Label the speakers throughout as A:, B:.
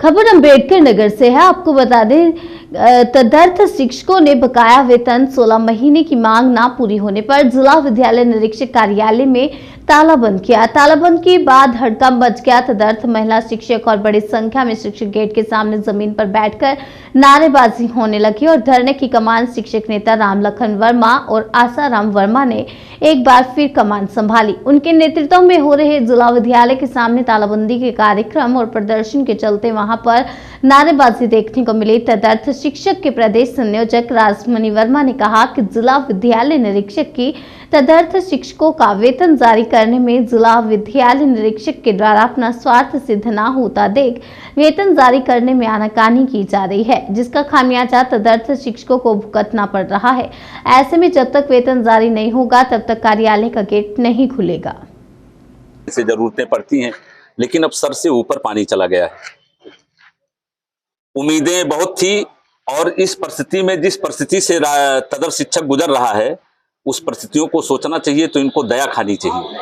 A: खबर अम्बेडकर नगर से है। आपको बता दें, तदर्थ शिक्षकों ने बकाया वेतन 16 महीने की मांग ना पूरी होने पर जिला विद्यालय निरीक्षक कार्यालय में तालाबंद किया। तालाबंद के बाद हड़कंप मच गया। तदर्थ महिला शिक्षक और बड़ी संख्या में शिक्षक गेट के सामने जमीन पर बैठकर नारेबाजी होने लगी और धरने की कमान शिक्षक नेता रामलखन वर्मा और आसाराम वर्मा ने एक बार फिर कमान संभाली। उनके नेतृत्व में हो रहे जिला विद्यालय के सामने तालाबंदी के कार्यक्रम और प्रदर्शन के चलते वहां पर नारेबाजी देखने को मिली। तदर्थ शिक्षक के प्रदेश संयोजक राजमणि वर्मा ने कहा कि जिला विद्यालय निरीक्षक की तदर्थ शिक्षकों का वेतन जारी करने में जिला विद्यालय निरीक्षक के द्वारा अपना स्वार्थ सिद्ध न होता देख वेतन जारी करने में आनाकानी की जा रही है, जिसका खामियाजा तदर्थ शिक्षकों को भुगतना पड़ रहा है। ऐसे में जब तक वेतन जारी नहीं होगा तब तक कार्यालय का गेट नहीं खुलेगा।
B: से जरूरतें पड़ती हैं, लेकिन अब सर से ऊपर पानी चला गया है। उम्मीदें बहुत थी और इस परिस्थिति में जिस परिस्थिति से तदर्थ शिक्षक गुजर रहा है उस परिस्थितियों को सोचना चाहिए, तो इनको दया खानी चाहिए।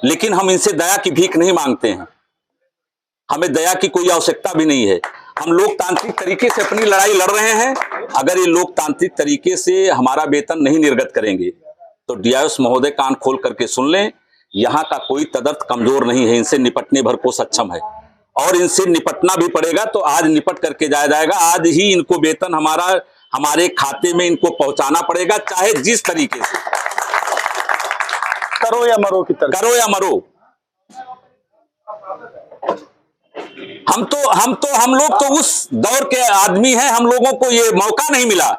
B: लेकिन हम इनसे दया की भीख नहीं मांगते हैं, हमें दया की कोई आवश्यकता भी नहीं है। हम लोकतांत्रिक तरीके से अपनी लड़ाई लड़ रहे हैं। अगर ये लोकतांत्रिक तरीके से हमारा वेतन नहीं निर्गत करेंगे तो डीआईओएस महोदय कान खोल करके सुन लें, यहाँ का कोई तदर्थ कमजोर नहीं है, इनसे निपटने भर को सक्षम है और इनसे निपटना भी पड़ेगा। तो आज निपट करके जाया जाएगा। आज ही इनको वेतन हमारे खाते में इनको पहुंचाना पड़ेगा, चाहे जिस तरीके से,
C: करो या मरो की तरह,
B: करो या मरो। हम लोग तो उस दौर के आदमी हैं। हम लोगों को ये मौका नहीं मिला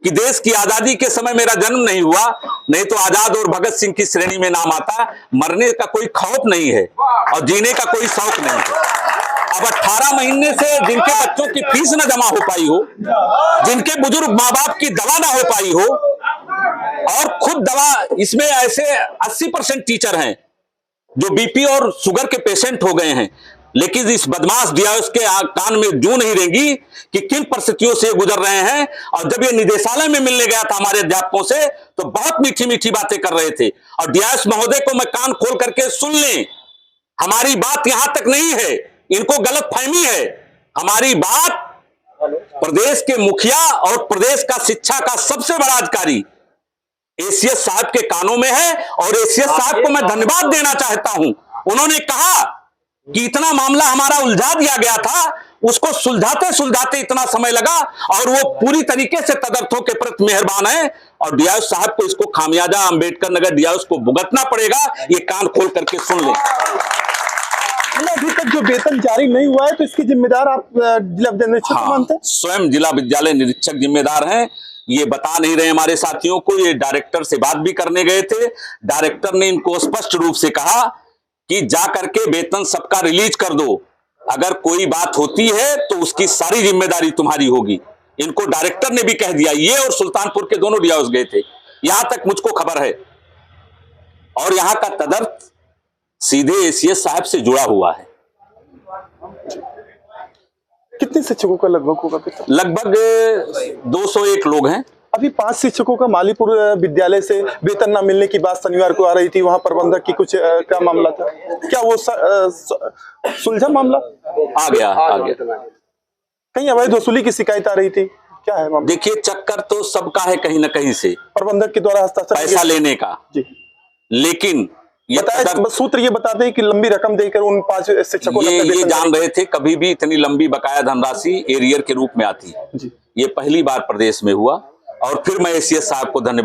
B: कि देश की आजादी के समय मेरा जन्म नहीं हुआ, नहीं तो आजाद और भगत सिंह की श्रेणी में नाम आता। मरने का कोई खौफ नहीं है और जीने का कोई शौक नहीं है। अब 18 महीने से जिनके बच्चों की फीस न जमा हो पाई हो, जिनके बुजुर्ग माँ बाप की दवा ना हो पाई हो, और खुद दवा, इसमें ऐसे 80% टीचर हैं जो बीपी और शुगर के पेशेंट हो गए हैं। लेकिन इस बदमाश डीआईओएस के कान में जू नहीं रहेंगी कि किन परिस्थितियों से गुजर रहे हैं। और जब ये निदेशालय में मिलने गया था हमारे अध्यापकों से तो बहुत मीठी मीठी बातें कर रहे थे। और डीआईओएस महोदय को मैं कान खोल करके सुन लें, हमारी बात यहां तक नहीं है, इनको गलतफहमी है। हमारी बात प्रदेश के मुखिया और प्रदेश का शिक्षा का सबसे बड़ा अधिकारी एसीएस साहब के कानों में है और एसीएस साहब को मैं धन्यवाद देना चाहता हूं। उन्होंने कहा कि इतना मामला हमारा उलझा दिया गया था, उसको सुलझाते सुलझाते इतना समय लगा, और वो पूरी तरीके से तदर्थों के प्रति मेहरबान है। और डीआईओएस साहब को इसको खामियाजा अम्बेडकर नगर डीआईओएस को भुगतना पड़ेगा, ये कान खोल करके सुन लें।
C: अभी तक जो वेतन जारी नहीं हुआ है तो इसकी जिम्मेदार आप जिला विद्यालय निरीक्षक मानते हैं?
B: स्वयं जिला विद्यालय निरीक्षक जिम्मेदार हैं। ये बता नहीं रहे हमारे साथियों को। ये डायरेक्टर से बात भी करने गए थे। डायरेक्टर ने इनको स्पष्ट रूप से कहा कि जा करके वेतन सबका रिलीज कर दो, अगर कोई बात होती है तो उसकी सारी जिम्मेदारी तुम्हारी होगी। इनको डायरेक्टर ने भी कह दिया। ये और सुल्तानपुर के दोनों डीआईओएस गए थे, यहां तक मुझको खबर है। और यहां का तदर्थ सीधे एसीएस साहब से जुड़ा हुआ है।
C: कितने शिक्षकों का लगभग होगा?
B: लगभग 201 लोग हैं।
C: अभी 5 शिक्षकों का मालीपुर विद्यालय से वेतन न मिलने की बात शनिवार को आ रही थी। वहां प्रबंधक की कुछ क्या मामला था? क्या वो सुलझा मामला?
B: आ गया।
C: कहीं अवैध वसूली की शिकायत आ रही थी, क्या है मामला?
B: देखिए, चक्कर तो सबका है कहीं ना कहीं से,
C: प्रबंधक के द्वारा हस्ताक्षर
B: पैसा लेने का
C: जी।
B: लेकिन
C: सूत्र ये बताते हैं कि लंबी रकम देकर उन 5 शिक्षकों
B: ये जान रहे थे कभी भी इतनी लंबी बकाया धनराशि एरियर के रूप में आती है। ये पहली बार प्रदेश में हुआ। और फिर मैं एसीएस साहब को धन्यवाद